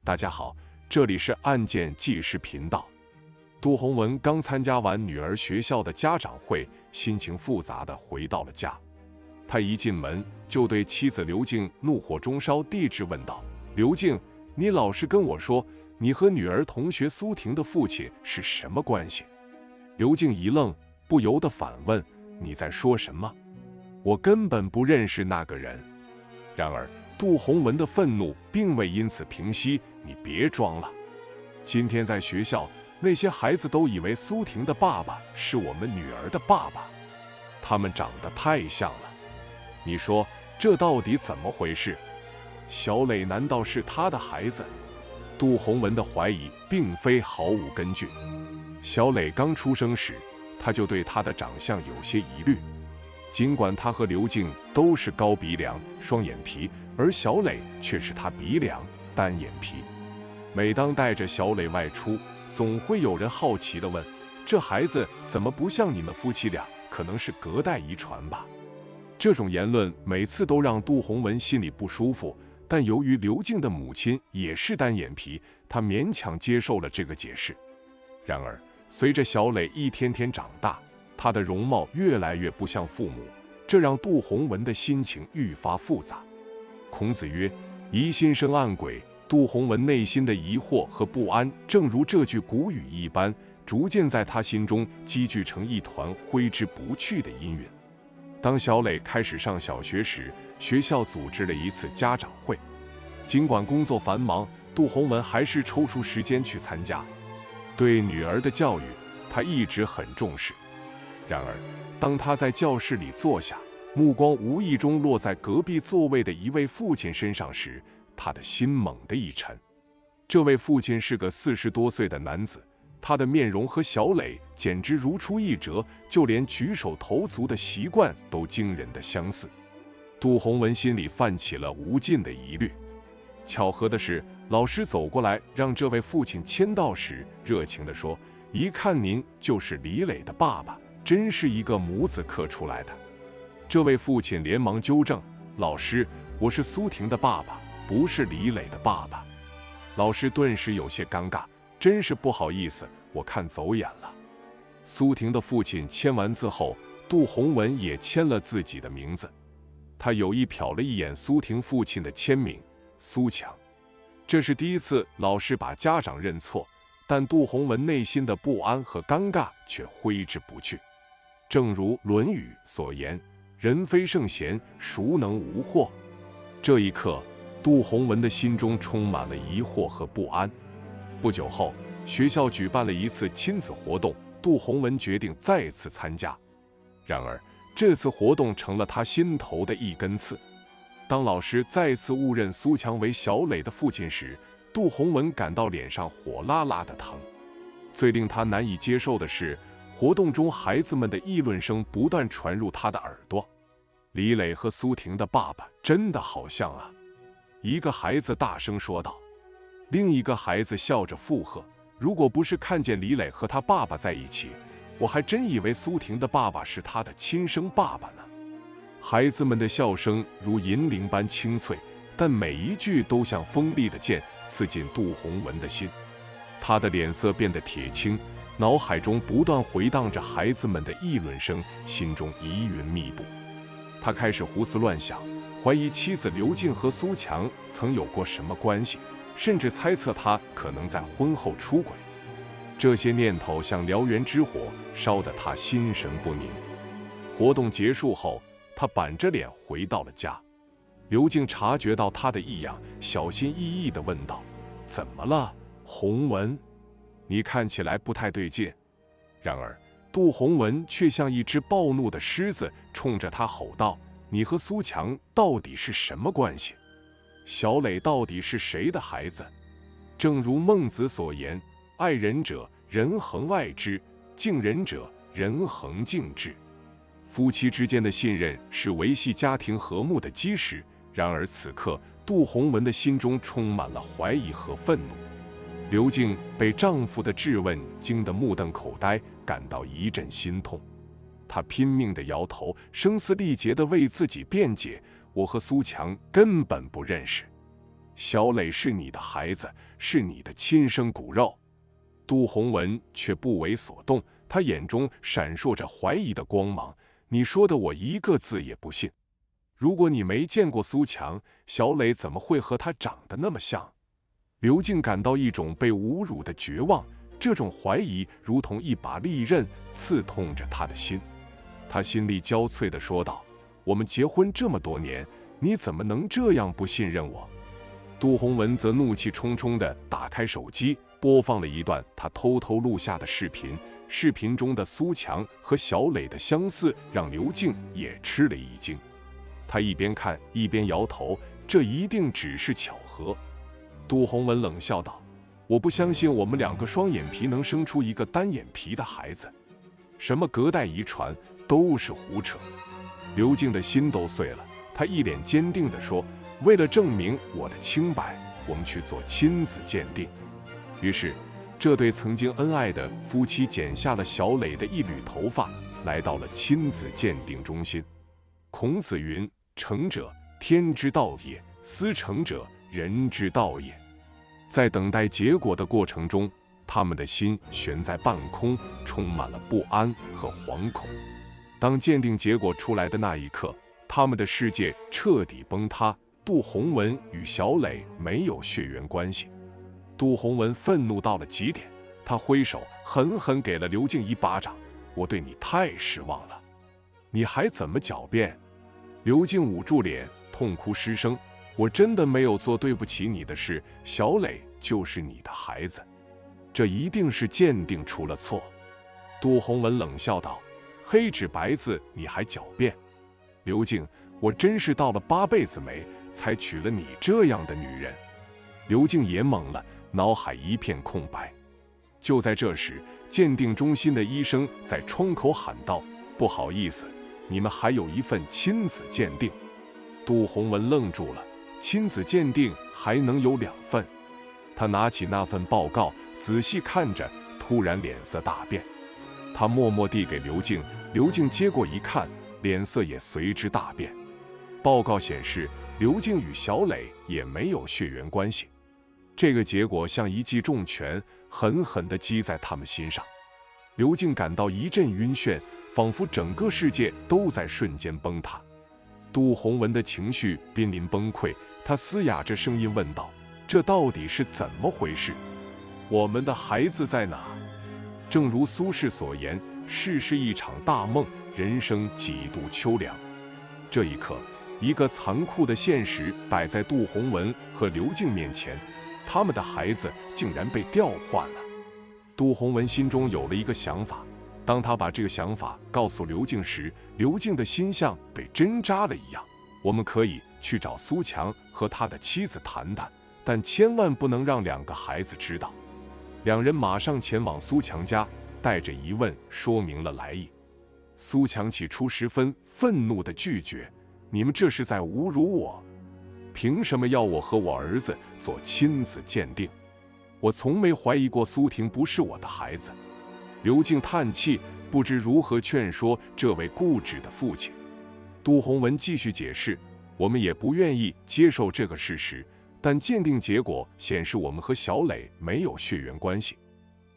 大家好，这里是案件纪实频道。杜洪文刚参加完女儿学校的家长会，心情复杂地回到了家。他一进门就对妻子刘静怒火中烧地质问道：“刘静，你老实跟我说，你和女儿同学苏婷的父亲是什么关系？”刘静一愣，不由得反问：“你在说什么？我根本不认识那个人。”然而杜洪文的愤怒并未因此平息。你别装了，今天在学校，那些孩子都以为苏婷的爸爸是我们女儿的爸爸，他们长得太像了。你说这到底怎么回事？小磊难道是他的孩子？杜洪文的怀疑并非毫无根据。小磊刚出生时，他就对他的长相有些疑虑。尽管他和刘静都是高鼻梁、双眼皮，而小磊却是他鼻梁、单眼皮。每当带着小磊外出，总会有人好奇地问：“这孩子怎么不像你们夫妻俩？可能是隔代遗传吧？”这种言论每次都让杜洪文心里不舒服，但由于刘静的母亲也是单眼皮，他勉强接受了这个解释。然而，随着小磊一天天长大，他的容貌越来越不像父母，这让杜洪文的心情愈发复杂。孔子曰：“疑心生暗鬼。”杜洪文内心的疑惑和不安，正如这句古语一般，逐渐在他心中积聚成一团挥之不去的阴云。当小磊开始上小学时，学校组织了一次家长会。尽管工作繁忙，杜洪文还是抽出时间去参加。对女儿的教育，他一直很重视。然而，当他在教室里坐下，目光无意中落在隔壁座位的一位父亲身上时，他的心猛地一沉。这位父亲是个40多岁的男子，他的面容和小磊简直如出一辙，就连举手投足的习惯都惊人的相似。杜洪文心里泛起了无尽的疑虑。巧合的是，老师走过来让这位父亲签到时，热情地说：“一看您就是李磊的爸爸，真是一个母子刻出来的。”这位父亲连忙纠正：“老师，我是苏婷的爸爸，不是李磊的爸爸。”老师顿时有些尴尬，真是不好意思，我看走眼了。苏婷的父亲签完字后，杜洪文也签了自己的名字。他有意瞟了一眼苏婷父亲的签名，苏强。这是第一次老师把家长认错，但杜洪文内心的不安和尴尬却挥之不去。正如《论语》所言：“人非圣贤，孰能无惑？”这一刻，杜洪文的心中充满了疑惑和不安。不久后，学校举办了一次亲子活动，杜洪文决定再次参加。然而，这次活动成了他心头的一根刺。当老师再次误认苏强为小磊的父亲时，杜洪文感到脸上火辣辣的疼。最令他难以接受的是，活动中孩子们的议论声不断传入他的耳朵。李磊和苏婷的爸爸真的好像啊！一个孩子大声说道。另一个孩子笑着附和：“如果不是看见李磊和他爸爸在一起，我还真以为苏婷的爸爸是他的亲生爸爸呢。”孩子们的笑声如银铃般清脆，但每一句都像锋利的剑，刺进杜洪文的心。他的脸色变得铁青，脑海中不断回荡着孩子们的议论声，心中疑云密布。他开始胡思乱想，怀疑妻子刘静和苏强曾有过什么关系，甚至猜测他可能在婚后出轨。这些念头像燎原之火，烧得他心神不宁。活动结束后，他板着脸回到了家。刘静察觉到他的异样，小心翼翼地问道：“怎么了，洪文？你看起来不太对劲。”然而，杜洪文却像一只暴怒的狮子，冲着他吼道：“你和苏强到底是什么关系？小磊到底是谁的孩子？正如孟子所言，爱人者，人恒爱之；敬人者，人恒敬之。”夫妻之间的信任是维系家庭和睦的基石。然而此刻，杜洪文的心中充满了怀疑和愤怒。刘静被丈夫的质问惊得目瞪口呆，感到一阵心痛。她拼命地摇头，声嘶力竭地为自己辩解：“我和苏强根本不认识。”小磊是你的孩子，是你的亲生骨肉。杜洪文却不为所动，他眼中闪烁着怀疑的光芒。你说的我一个字也不信。如果你没见过苏强，小磊怎么会和他长得那么像？刘静感到一种被侮辱的绝望，这种怀疑如同一把利刃刺痛着他的心。他心力交瘁地说道：我们结婚这么多年，你怎么能这样不信任我？杜洪文则怒气冲冲地打开手机，播放了一段他偷偷录下的视频。视频中的苏强和小磊的相似让刘静也吃了一惊。他一边看一边摇头，这一定只是巧合。杜洪文冷笑道：我不相信我们2个双眼皮能生出一个单眼皮的孩子，什么隔代遗传都是胡扯。刘静的心都碎了，他一脸坚定地说：为了证明我的清白，我们去做亲子鉴定。于是这对曾经恩爱的夫妻剪下了小磊的一缕头发，来到了亲子鉴定中心。孔子云：成者，天之道也；思成者，人之道也。在等待结果的过程中，他们的心悬在半空，充满了不安和惶恐。当鉴定结果出来的那一刻，他们的世界彻底崩塌。杜洪文与小磊没有血缘关系。杜洪文愤怒到了极点，他挥手狠狠给了刘静一巴掌：我对你太失望了，你还怎么狡辩？刘静捂住脸，痛哭失声：我真的没有做对不起你的事，小磊就是你的孩子，这一定是鉴定出了错。杜洪文冷笑道：黑纸白字你还狡辩？刘静，我真是到了8辈子没，才娶了你这样的女人。刘静也懵了，脑海一片空白。就在这时，鉴定中心的医生在窗口喊道：不好意思，你们还有一份亲子鉴定。杜洪文愣住了，亲子鉴定还能有2份？他拿起那份报告仔细看着，突然脸色大变。他默默递给刘静，刘静接过一看，脸色也随之大变。报告显示，刘静与小磊也没有血缘关系。这个结果像一记重拳，狠狠地击在他们心上。刘静感到一阵晕眩，仿佛整个世界都在瞬间崩塌。杜洪文的情绪濒临崩溃，他嘶哑着声音问道：这到底是怎么回事？我们的孩子在哪？正如苏轼所言，世是一场大梦，人生几度秋凉。这一刻，一个残酷的现实摆在杜洪文和刘静面前，他们的孩子竟然被调换了。杜洪文心中有了一个想法，当他把这个想法告诉刘静时，刘静的心像被针扎了一样。我们可以去找苏强和他的妻子谈谈，但千万不能让2个孩子知道。2人马上前往苏强家，带着疑问说明了来意。苏强起初十分愤怒地拒绝：你们这是在侮辱我，凭什么要我和我儿子做亲子鉴定？我从没怀疑过苏婷不是我的孩子。刘静叹气，不知如何劝说这位固执的父亲。杜洪文继续解释：我们也不愿意接受这个事实，但鉴定结果显示我们和小磊没有血缘关系，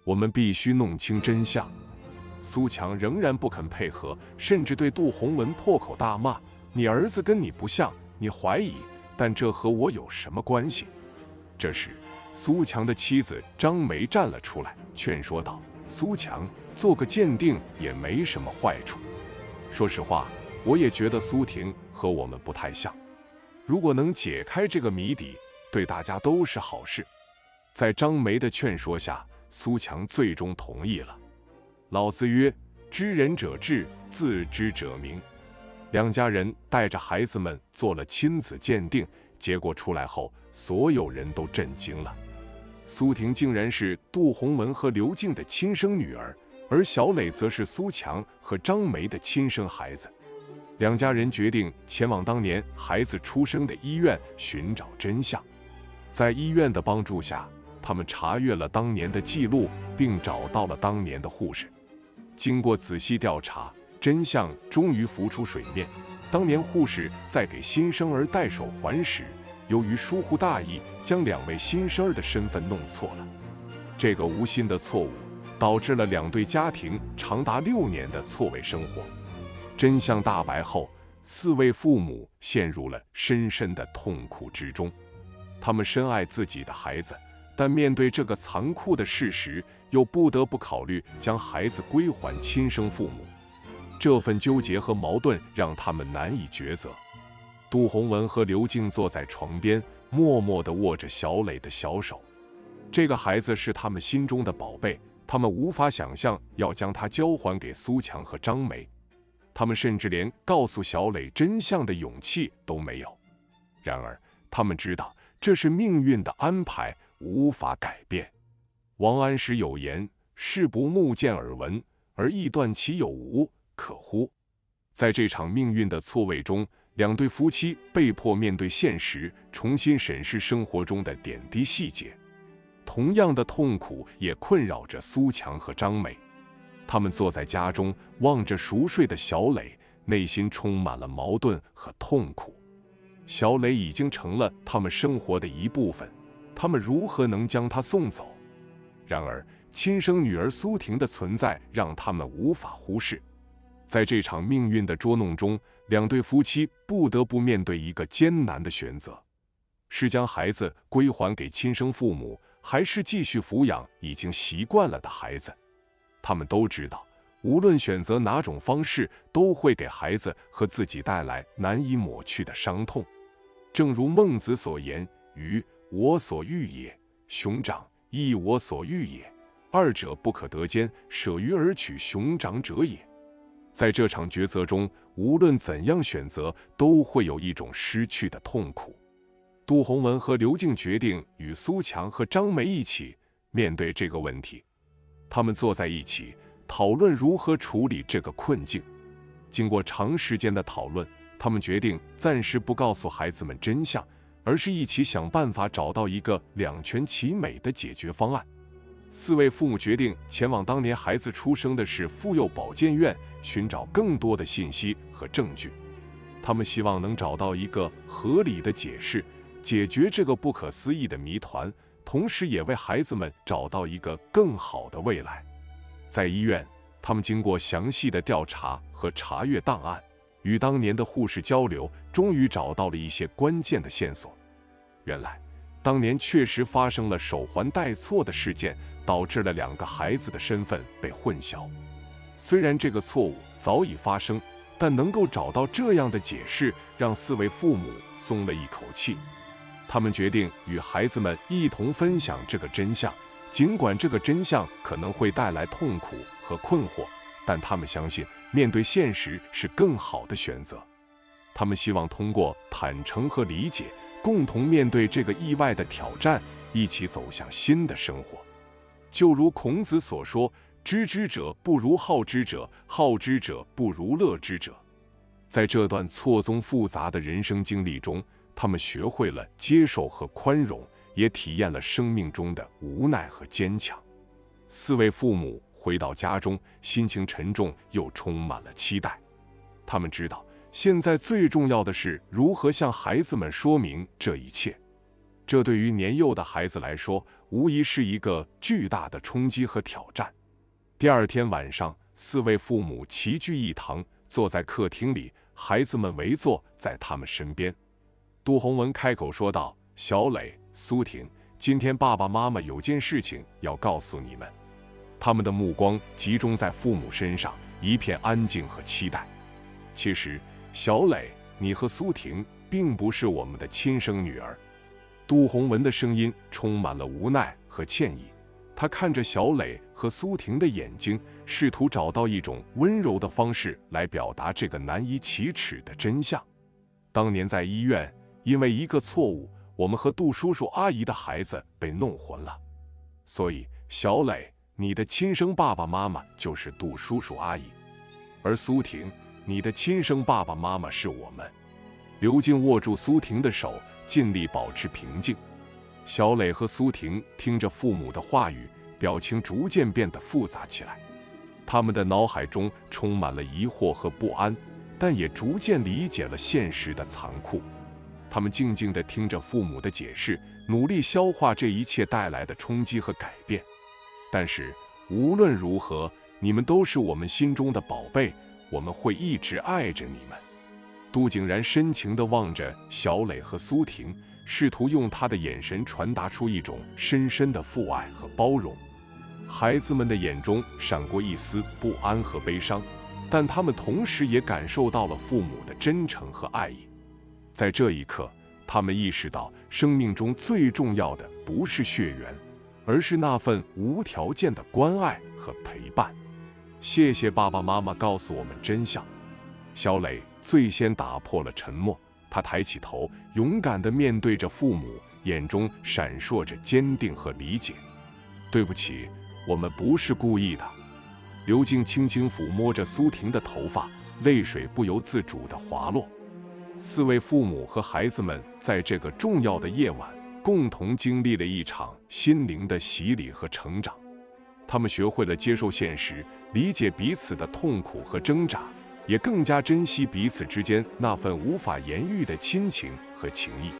我们必须弄清真相。苏强仍然不肯配合，甚至对杜洪文破口大骂：你儿子跟你不像，你怀疑，但这和我有什么关系？这时苏强的妻子张梅站了出来，劝说道：苏强，做个鉴定也没什么坏处。说实话，我也觉得苏婷和我们不太像，如果能解开这个谜底，对大家都是好事。在张梅的劝说下，苏强最终同意了。老子曰：知人者智，自知者明。2家人带着孩子们做了亲子鉴定，结果出来后，所有人都震惊了。苏婷竟然是杜洪文和刘静的亲生女儿，而小磊则是苏强和张梅的亲生孩子。2家人决定前往当年孩子出生的医院寻找真相。在医院的帮助下，他们查阅了当年的记录，并找到了当年的护士。经过仔细调查，真相终于浮出水面。当年护士在给新生儿戴手环时，由于疏忽大意，将2位新生儿的身份弄错了。这个无心的错误，导致了2对家庭长达6年的错位生活。真相大白后，4位父母陷入了深深的痛苦之中。他们深爱自己的孩子，但面对这个残酷的事实，又不得不考虑将孩子归还亲生父母。这份纠结和矛盾让他们难以抉择。杜洪文和刘静坐在床边，默默地握着小磊的小手。这个孩子是他们心中的宝贝，他们无法想象要将他交还给苏强和张梅。他们甚至连告诉小磊真相的勇气都没有。然而，他们知道这是命运的安排，无法改变。王安石有言：“事不目见耳闻，而意断其有无，可乎？”在这场命运的错位中，2对夫妻被迫面对现实，重新审视生活中的点滴细节。同样的痛苦也困扰着苏强和张梅。他们坐在家中，望着熟睡的小磊，内心充满了矛盾和痛苦。小磊已经成了他们生活的一部分，他们如何能将他送走？然而，亲生女儿苏婷的存在让他们无法忽视。在这场命运的捉弄中，2对夫妻不得不面对一个艰难的选择：是将孩子归还给亲生父母，还是继续抚养已经习惯了的孩子？他们都知道，无论选择哪种方式，都会给孩子和自己带来难以抹去的伤痛。正如孟子所言：“鱼，我所欲也；熊掌，亦我所欲也。二者不可得兼，舍鱼而取熊掌者也。”在这场抉择中，无论怎样选择，都会有一种失去的痛苦。杜洪文和刘静决定与苏强和张梅一起面对这个问题。他们坐在一起，讨论如何处理这个困境。经过长时间的讨论，他们决定暂时不告诉孩子们真相，而是一起想办法找到一个2全其美的解决方案。4位父母决定前往当年孩子出生的市妇幼保健院，寻找更多的信息和证据。他们希望能找到一个合理的解释，解决这个不可思议的谜团，同时也为孩子们找到一个更好的未来。在医院，他们经过详细的调查和查阅档案，与当年的护士交流，终于找到了一些关键的线索。原来，当年确实发生了手环戴错的事件，导致了2个孩子的身份被混淆。虽然这个错误早已发生，但能够找到这样的解释，让4位父母松了一口气。他们决定与孩子们一同分享这个真相，尽管这个真相可能会带来痛苦和困惑，但他们相信面对现实是更好的选择。他们希望通过坦诚和理解，共同面对这个意外的挑战，一起走向新的生活。就如孔子所说：“知之者不如好之者，好之者不如乐之者。”在这段错综复杂的人生经历中，他们学会了接受和宽容，也体验了生命中的无奈和坚强。4位父母回到家中，心情沉重又充满了期待。他们知道，现在最重要的是如何向孩子们说明这一切。这对于年幼的孩子来说，无疑是一个巨大的冲击和挑战。第2天晚上，4位父母齐聚一堂，坐在客厅里，孩子们围坐在他们身边。杜洪文开口说道：“小磊、苏婷，今天爸爸妈妈有件事情要告诉你们。”他们的目光集中在父母身上，一片安静和期待。其实，小磊，你和苏婷并不是我们的亲生女儿。杜洪文的声音充满了无奈和歉意，他看着小磊和苏婷的眼睛，试图找到一种温柔的方式来表达这个难以启齿的真相。当年在医院，因为一个错误，我们和杜叔叔阿姨的孩子被弄混了。所以，小磊，你的亲生爸爸妈妈就是杜叔叔阿姨，而苏婷，你的亲生爸爸妈妈是我们。刘静握住苏婷的手，尽力保持平静。小磊和苏婷听着父母的话语，表情逐渐变得复杂起来。他们的脑海中充满了疑惑和不安，但也逐渐理解了现实的残酷。他们静静地听着父母的解释，努力消化这一切带来的冲击和改变。但是无论如何，你们都是我们心中的宝贝，我们会一直爱着你们。杜景然深情地望着小磊和苏婷，试图用他的眼神传达出一种深深的父爱和包容。孩子们的眼中闪过一丝不安和悲伤，但他们同时也感受到了父母的真诚和爱意。在这一刻，他们意识到生命中最重要的不是血缘，而是那份无条件的关爱和陪伴。谢谢爸爸妈妈告诉我们真相。小磊最先打破了沉默，他抬起头，勇敢地面对着父母，眼中闪烁着坚定和理解。对不起，我们不是故意的。刘静轻轻抚摸着苏婷的头发，泪水不由自主地滑落。4位父母和孩子们在这个重要的夜晚，共同经历了一场心灵的洗礼和成长。他们学会了接受现实，理解彼此的痛苦和挣扎，也更加珍惜彼此之间那份无法言喻的亲情和情谊。